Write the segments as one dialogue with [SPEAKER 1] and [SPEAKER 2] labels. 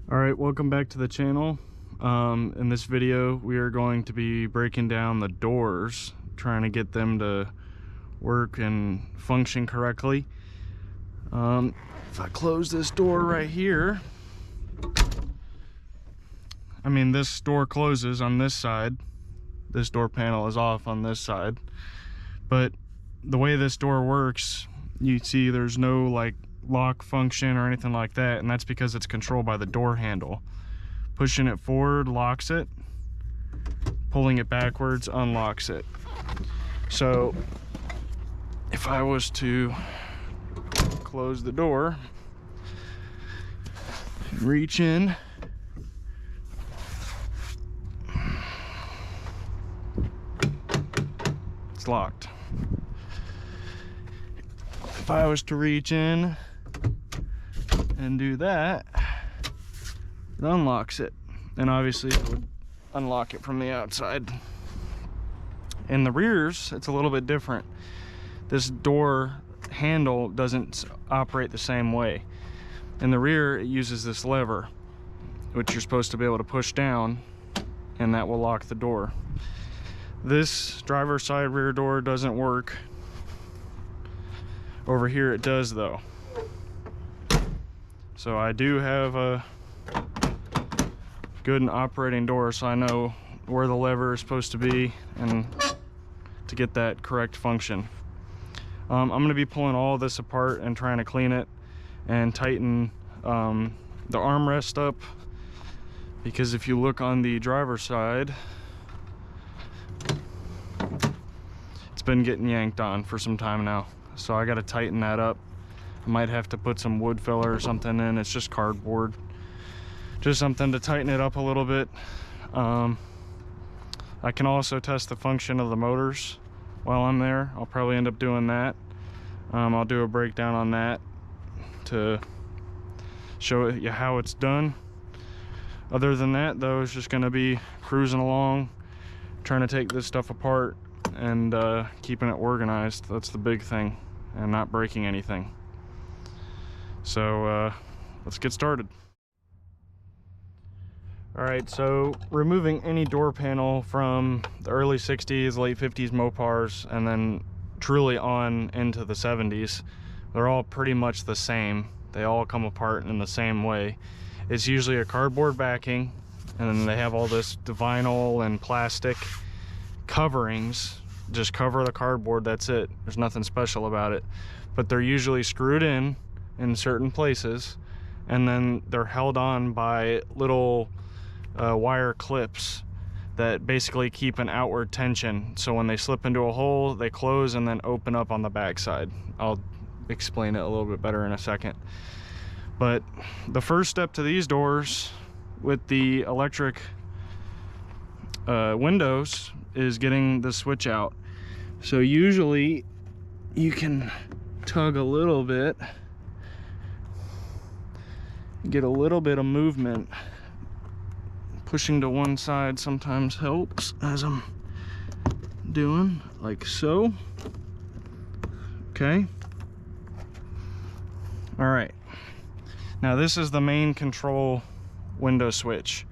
[SPEAKER 1] Alright, welcome back to the channel. In this video we are going to be breaking down the doors, trying to get them to work and function correctly. If I close this door right here, this door closes on this side. This door panel is off on this side. But the way this door works, you see there's no like lock function or anything like that, and that's because it's controlled by the door handle. Pushing it forward locks it, pulling it backwards unlocks it. So if I was to close the door and reach in, it's locked. If I was to reach in and do that, it unlocks it, and obviously it would unlock it from the outside. In the rears, it's a little bit different. This door handle doesn't operate the same way. In the rear, it uses this lever, which you're supposed to be able to push down, and that will lock the door. This driver's side rear door doesn't work. Over here it does though. So I do have a good and operating door, so I know where the lever is supposed to be and to get that correct function. I'm going to be pulling all this apart and trying to clean it and tighten the armrest up, because if you look on the driver's side, it's been getting yanked on for some time now. So I got to tighten that up. I might have to put some wood filler or something in. It's just cardboard. Just something to tighten it up a little bit. I can also test the function of the motors while I'm there. I'll probably end up doing that. I'll do a breakdown on that to show you how it's done. Other than that though, it's just going to be cruising along, trying to take this stuff apart and keeping it organized. That's the big thing, and not breaking anything. So let's get started. Alright, so removing any door panel from the early 60s, late 50s MoPaRs, and then truly on into the 70s, they're all pretty much the same. They all come apart in the same way. It's usually a cardboard backing, and then they have all this vinyl and plastic coverings. Just cover the cardboard, that's it. There's nothing special about it. But they're usually screwed in certain places, and then they're held on by little wire clips that basically keep an outward tension. So when they slip into a hole, they close and then open up on the backside. I'll explain it a little bit better in a second. But the first step to these doors with the electric windows is getting the switch out. So usually you can tug a little bit, get a little bit of movement. Pushing to one side sometimes helps, as I'm doing, like so. Okay. All right. Now this is the main control window switch.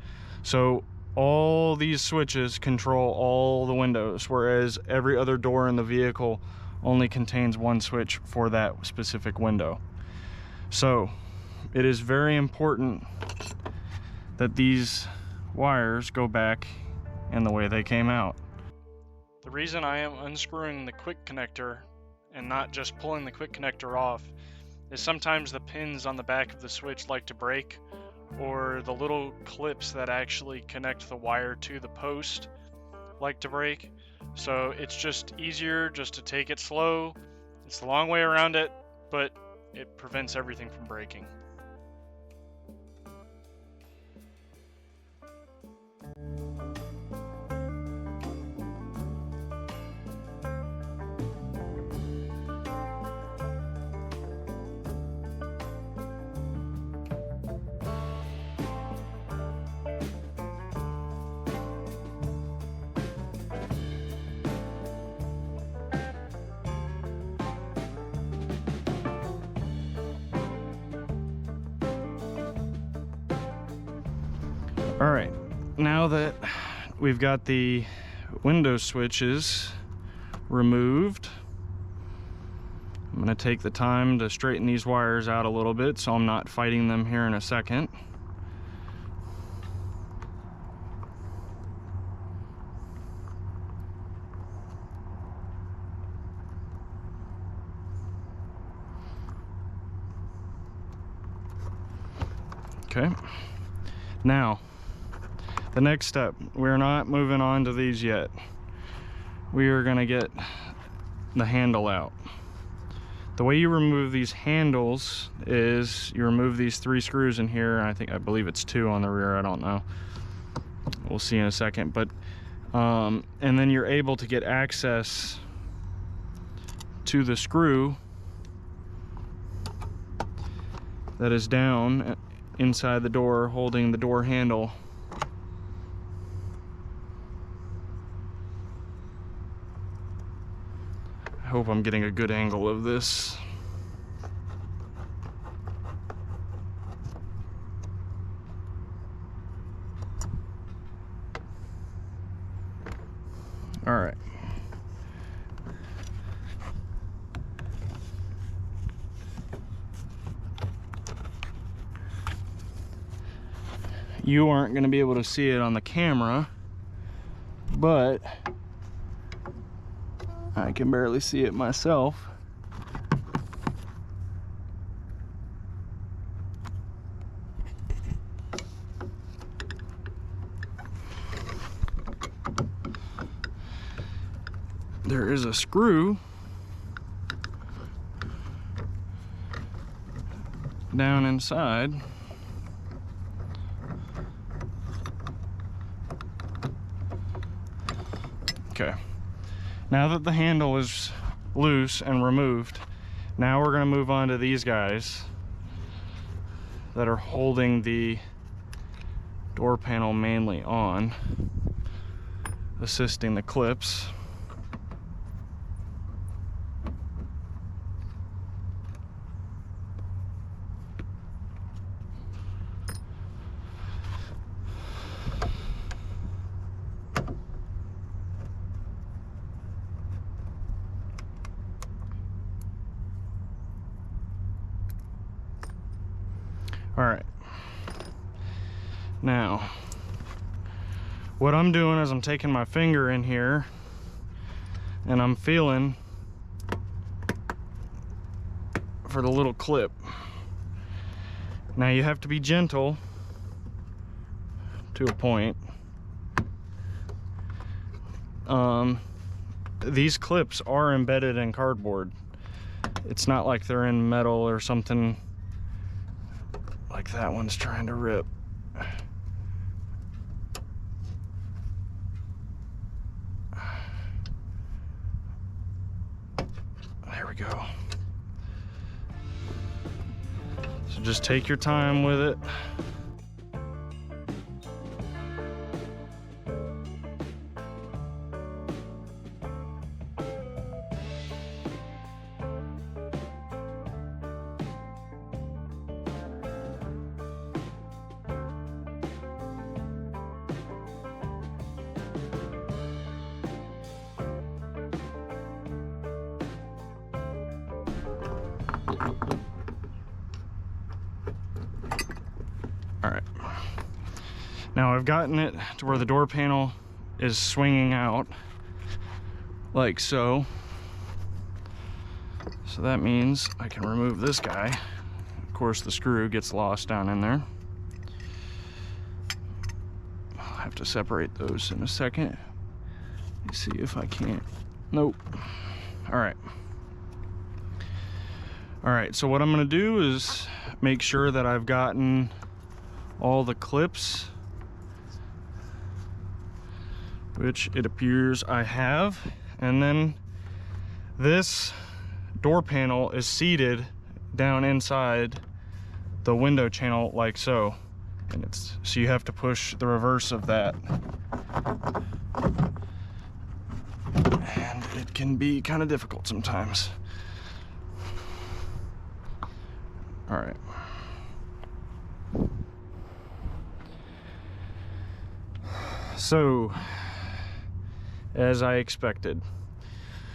[SPEAKER 1] So all these switches control all the windows, whereas every other door in the vehicle only contains one switch for that specific window. So it is very important that these wires go back in the way they came out. The reason I am unscrewing the quick connector and not just pulling the quick connector off is sometimes the pins on the back of the switch like to break, or the little clips that actually connect the wire to the post like to break. So it's just easier just to take it slow. It's the long way around it, but it prevents everything from breaking. All right, now that we've got the window switches removed, I'm going to take the time to straighten these wires out a little bit so I'm not fighting them here in a second. Okay, now the next step, we're not moving on to these yet. We are going to get the handle out. The way you remove these handles is you remove these 3 screws in here. I believe it's 2 on the rear, I don't know. We'll see in a second. But and then you're able to get access to the screw that is down inside the door holding the door handle. I hope I'm getting a good angle of this. All right. You aren't going to be able to see it on the camera, but I can barely see it myself. There is a screw down inside. Okay, now that the handle is loose and removed, now we're going to move on to these guys that are holding the door panel mainly on, assisting the clips. All right, now what I'm doing is I'm taking my finger in here and I'm feeling for the little clip. Now you have to be gentle to a point. These clips are embedded in cardboard. It's not like they're in metal or something like that one's trying to rip. There we go. So just take your time with it. All right, now I've gotten it to where the door panel is swinging out like so. So that means I can remove this guy. Of course, the screw gets lost down in there. I'll have to separate those in a second. Let's see if I can't. Nope. All right. All right, so what I'm gonna do is make sure that I've gotten all the clips, which it appears I have, and then this door panel is seated down inside the window channel like so, and so you have to push the reverse of that, and it can be kind of difficult sometimes. All right. So, as I expected.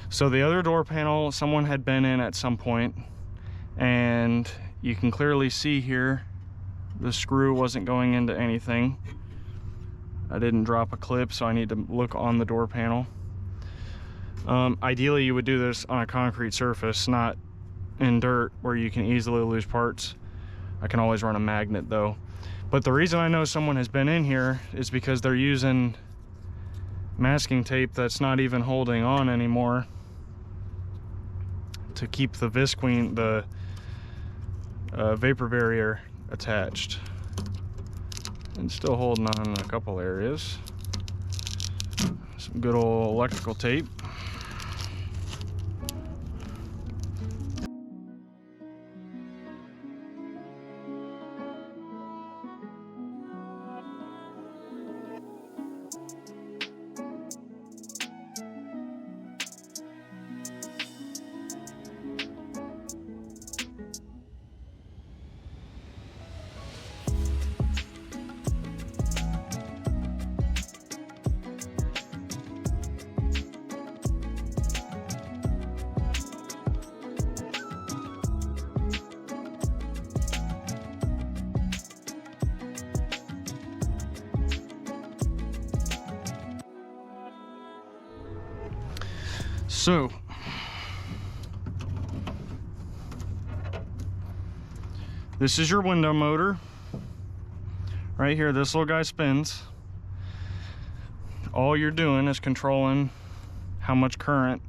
[SPEAKER 1] So the other door panel, someone had been in at some point, and you can clearly see here the screw wasn't going into anything. I didn't drop a clip, so I need to look on the door panel. Ideally, you would do this on a concrete surface, not in dirt where you can easily lose parts. I can always run a magnet though. But the reason I know someone has been in here is because they're using masking tape that's not even holding on anymore to keep the visqueen, the vapor barrier attached. And still holding on in a couple areas. Some good old electrical tape. So, this is your window motor. Right here, this little guy spins. All you're doing is controlling how much current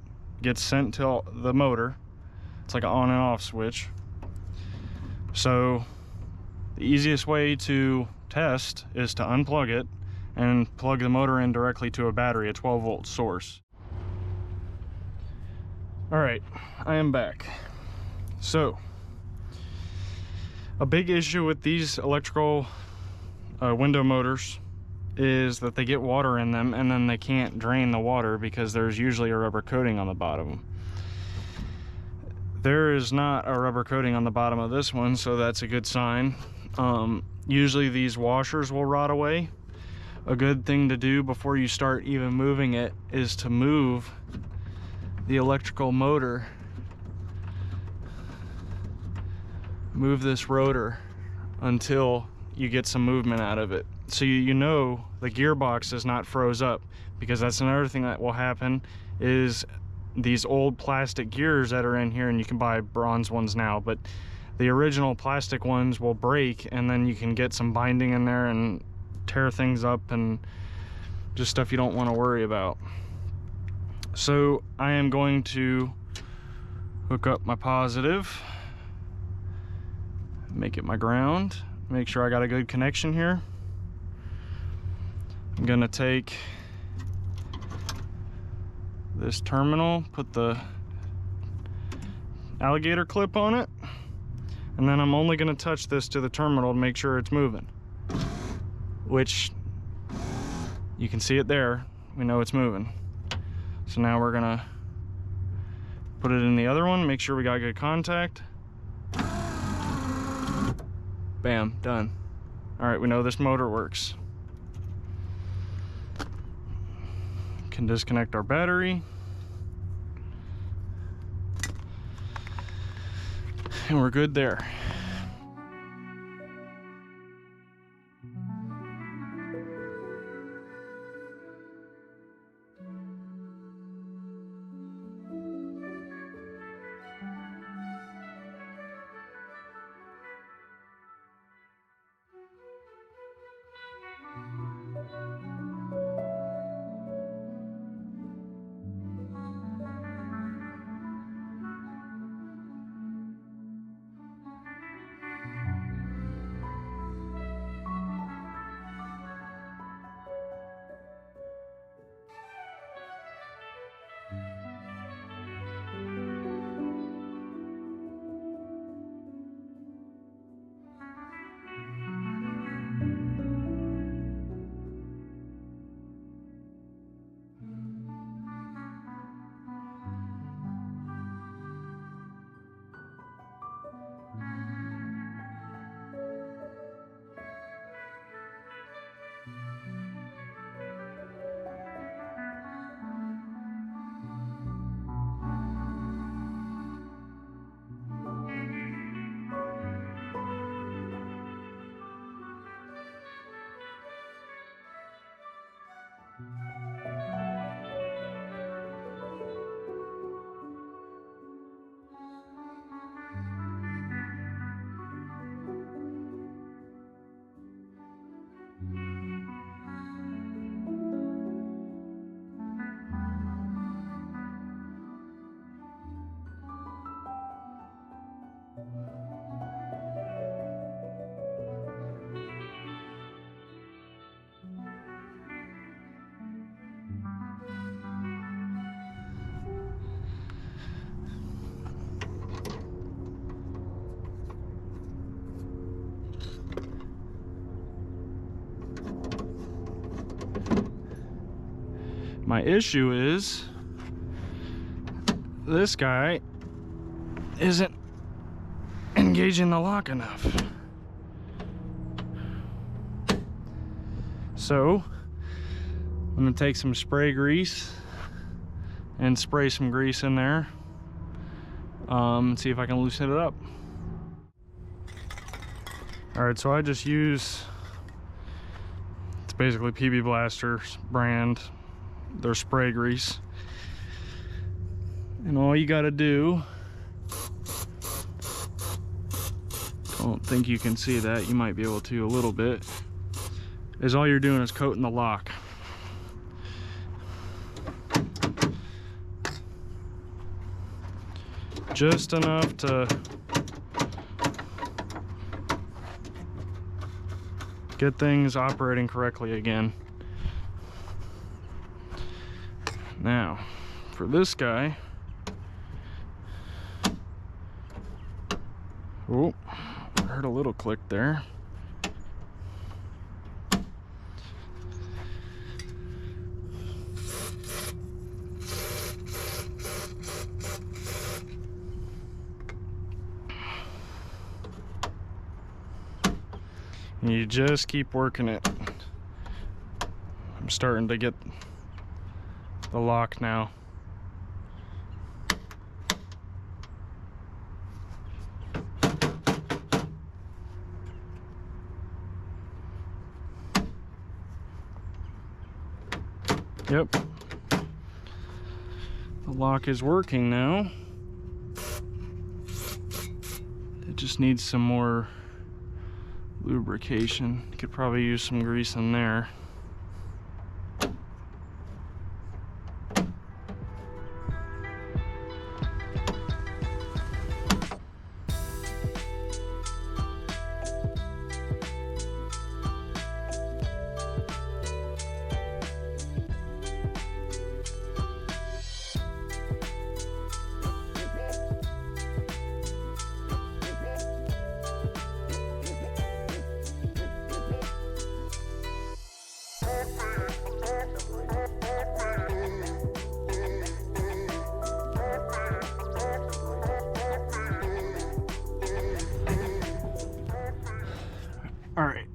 [SPEAKER 1] gets sent to the motor. It's like an on and off switch. So, the easiest way to test is to unplug it and plug the motor in directly to a battery, a 12-volt source. All right, I am back. So, a big issue with these electrical window motors is that they get water in them and then they can't drain the water because there's usually a rubber coating on the bottom. There is not a rubber coating on the bottom of this one, so that's a good sign. Usually these washers will rot away. A good thing to do before you start even moving it is to move the electrical motor. Move this rotor until you get some movement out of it, so you know the gearbox is not froze up, because that's another thing that will happen is these old plastic gears that are in here, and you can buy bronze ones now, but the original plastic ones will break, and then you can get some binding in there and tear things up and just stuff you don't want to worry about. So I am going to hook up my positive, make it my ground, make sure I got a good connection here. I'm gonna take this terminal, put the alligator clip on it, and then I'm only gonna touch this to the terminal to make sure it's moving, which you can see it there. We know it's moving. So now we're gonna put it in the other one, make sure we got good contact. Bam, done. All right, we know this motor works. Can disconnect our battery. And we're good there. My issue is this guy isn't engaging the lock enough. So I'm gonna take some spray grease and spray some grease in there and see if I can loosen it up. All right, so I just use, it's basically PB Blaster's brand, their spray grease. And all you gotta do, don't think you can see that, you might be able to a little bit, is all you're doing is coating the lock. Just enough to get things operating correctly again. Now, for this guy, oh, I heard a little click there. And you just keep working it. I'm starting to get the lock now. Yep. The lock is working now. It just needs some more lubrication. Could probably use some grease in there. All right,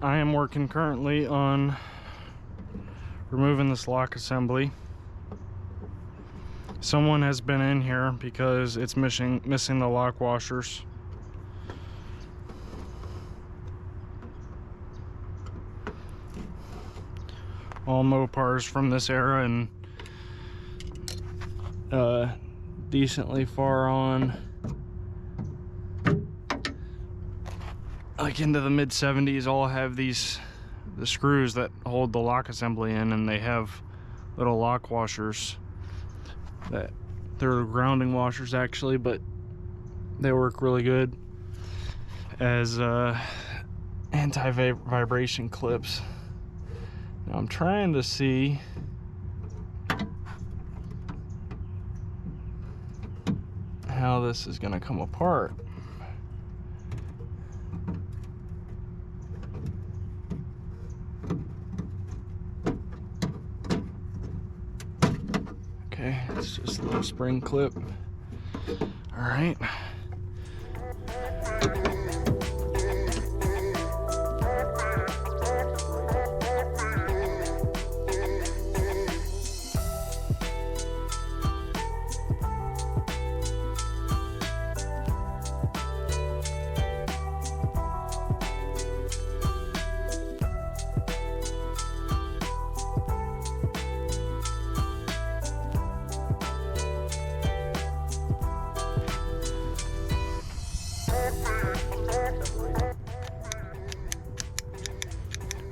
[SPEAKER 1] I am working currently on removing this lock assembly. Someone has been in here because it's missing the lock washers. All MoPaRs from this era and decently far on, like into the mid 70s, all have the screws that hold the lock assembly in, and they have little lock washers that they're grounding washers actually, but they work really good as anti-vibration clips. Now I'm trying to see how this is going to come apart. Okay, it's just a little spring clip. All right.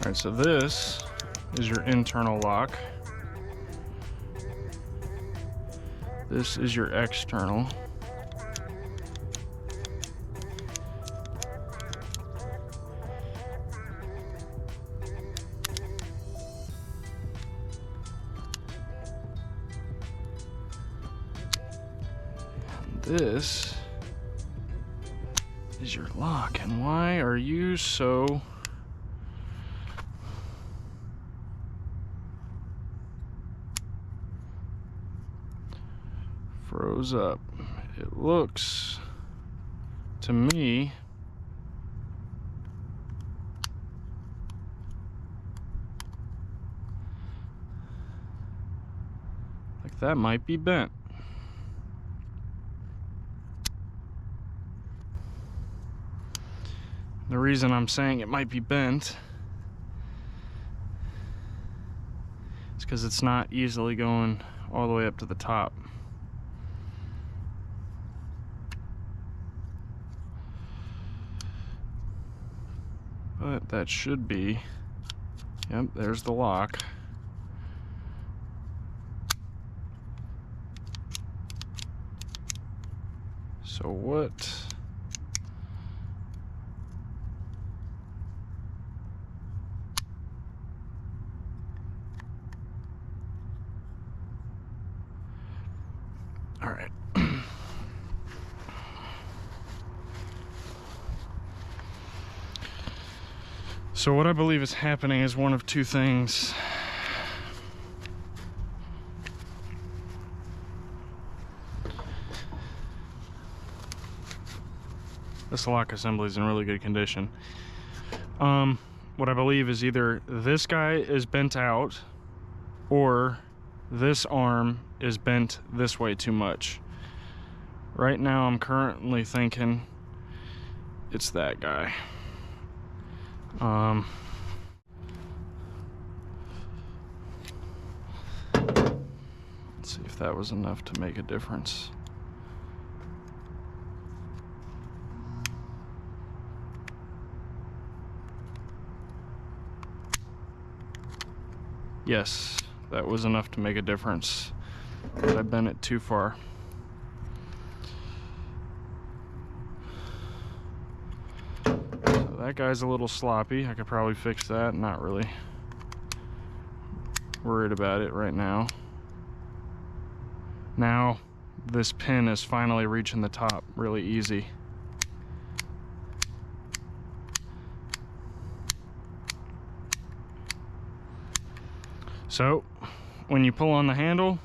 [SPEAKER 1] Alright, so this is your internal lock. This is your external. And this is your lock. And why are you so froze up. It looks to me like that might be bent. The reason I'm saying it might be bent is because it's not easily going all the way up to the top. But that should be, yep, there's the lock. So what? All right. So what I believe is happening is one of two things. This lock assembly is in really good condition. What I believe is either this guy is bent out or this arm is bent this way too much. Right now I'm currently thinking it's that guy. Let's see if that was enough to make a difference. Yes, that was enough to make a difference, but I bent it too far. So that guy's a little sloppy. I could probably fix that. Not really worried about it right now. Now this pin is finally reaching the top really easy. So when you pull on the handle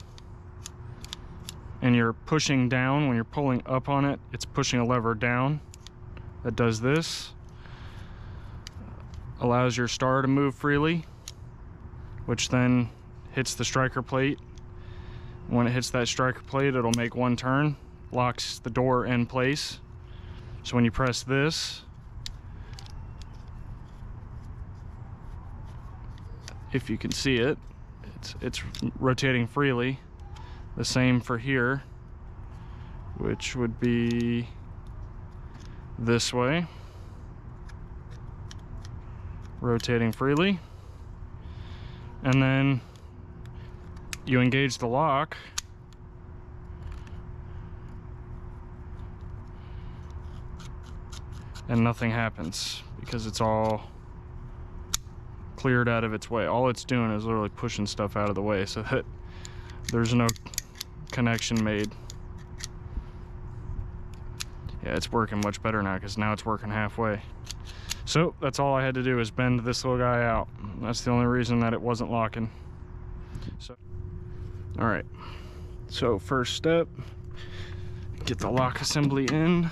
[SPEAKER 1] and you're pushing down, when you're pulling up on it, it's pushing a lever down that does this. Allows your star to move freely, which then hits the striker plate. When it hits that striker plate, it'll make one turn, locks the door in place. So when you press this, if you can see it, it's rotating freely. The same for here, which would be this way, rotating freely. And then you engage the lock, and nothing happens because it's all cleared out of its way. All it's doing is literally pushing stuff out of the way so that there's no connection made. Yeah, it's working much better now because now it's working halfway. So that's all I had to do is bend this little guy out. That's the only reason that it wasn't locking. So, all right. So first step, get the lock assembly in.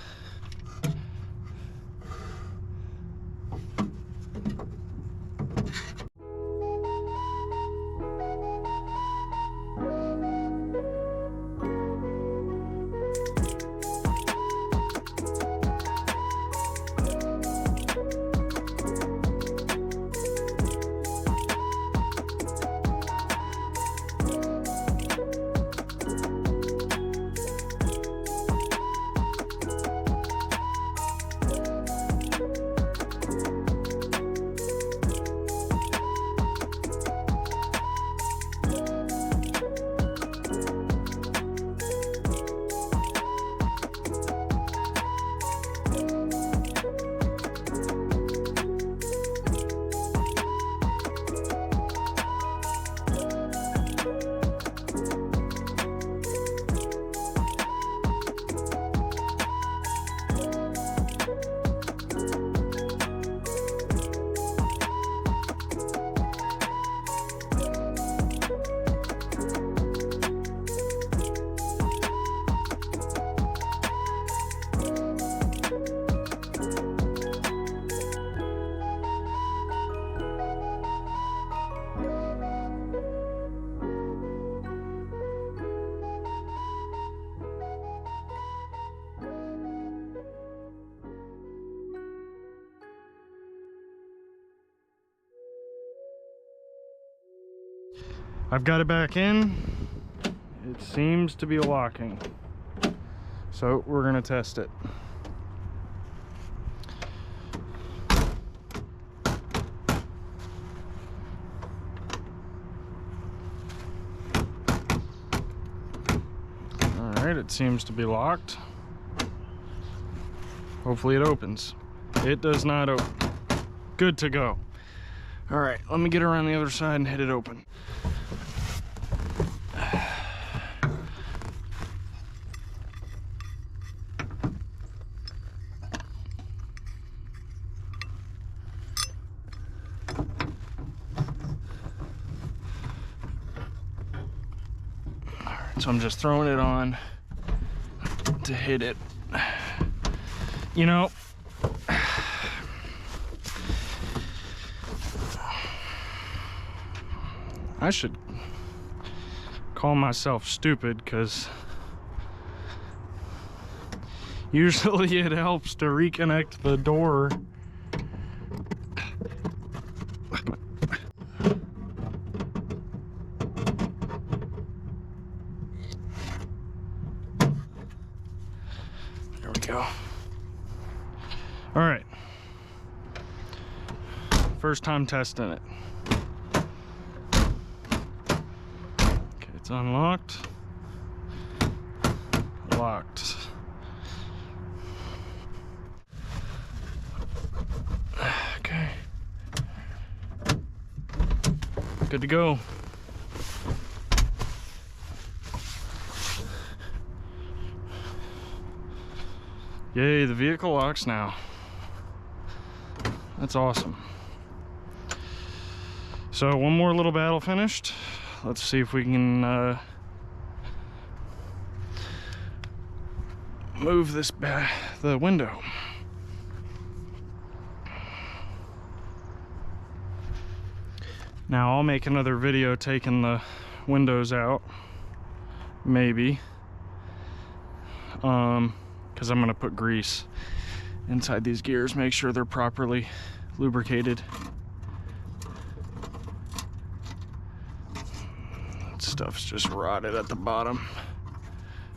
[SPEAKER 1] I've got it back in. It seems to be locking. So we're gonna test it. All right, it seems to be locked. Hopefully it opens. It does not open. Good to go. All right, let me get around the other side and hit it open. So I'm just throwing it on to hit it. You know, I should call myself stupid, because usually it helps to reconnect the door. There we go. All right. First time testing it. Okay, it's unlocked. Locked. Okay. Good to go. Yay, the vehicle locks now. That's awesome. So one more little battle finished. Let's see if we can move this back, the window. Now I'll make another video taking the windows out, maybe, because I'm gonna put grease inside these gears, make sure they're properly lubricated. That stuff's just rotted at the bottom.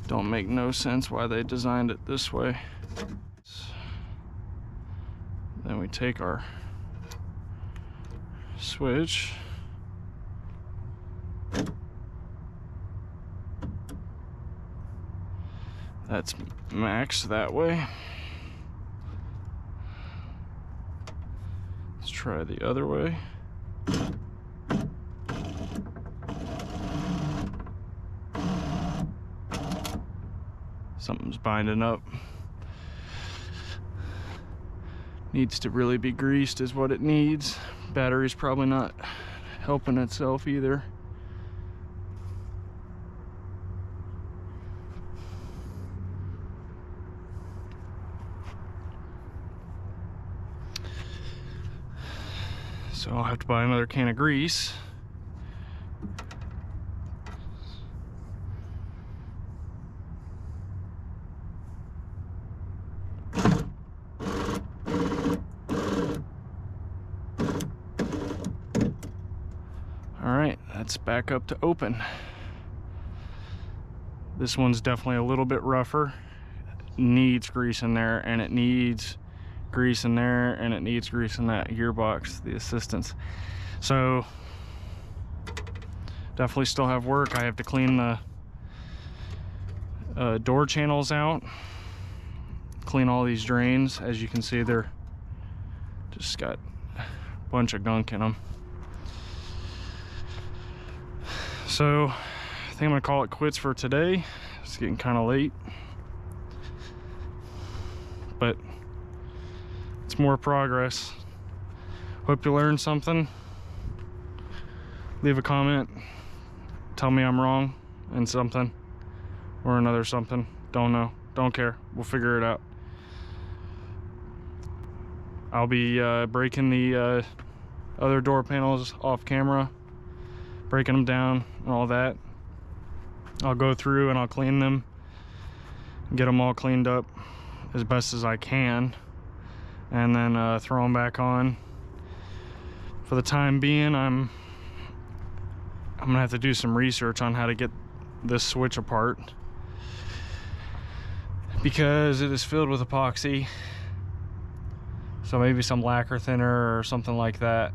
[SPEAKER 1] Don't make no sense why they designed it this way. Then we take our switch. That's max that way. Let's try the other way. Something's binding up. Needs to really be greased is what it needs. Battery's probably not helping itself either. So I'll have to buy another can of grease. All right, that's back up to open. This one's definitely a little bit rougher. Needs grease in there, and it needs grease in there, and it needs grease in that gearbox, the assistance. So definitely still have work. I have to clean the door channels out, clean all these drains. As you can see, they're just got a bunch of gunk in them. So I think I'm gonna call it quits for today. It's getting kind of late, but it's more progress. Hope you learned something. Leave a comment. Tell me I'm wrong in something or another something. Don't know. Don't care. We'll figure it out. I'll be breaking the other door panels off camera, breaking them down and all that. I'll go through and I'll clean them, get them all cleaned up as best as I can, and then throw them back on. For the time being, I'm I'm gonna have to do some research on how to get this switch apart, because it is filled with epoxy. So maybe some lacquer thinner or something like that.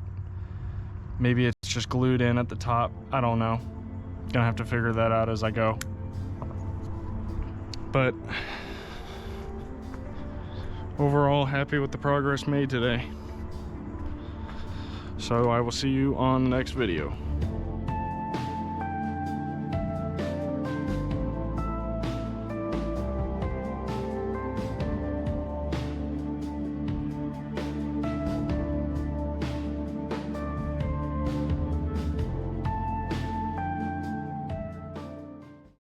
[SPEAKER 1] Maybe it's just glued in at the top. I don't know. Gonna have to figure that out as I go. But overall, happy with the progress made today. So I will see you on the next video.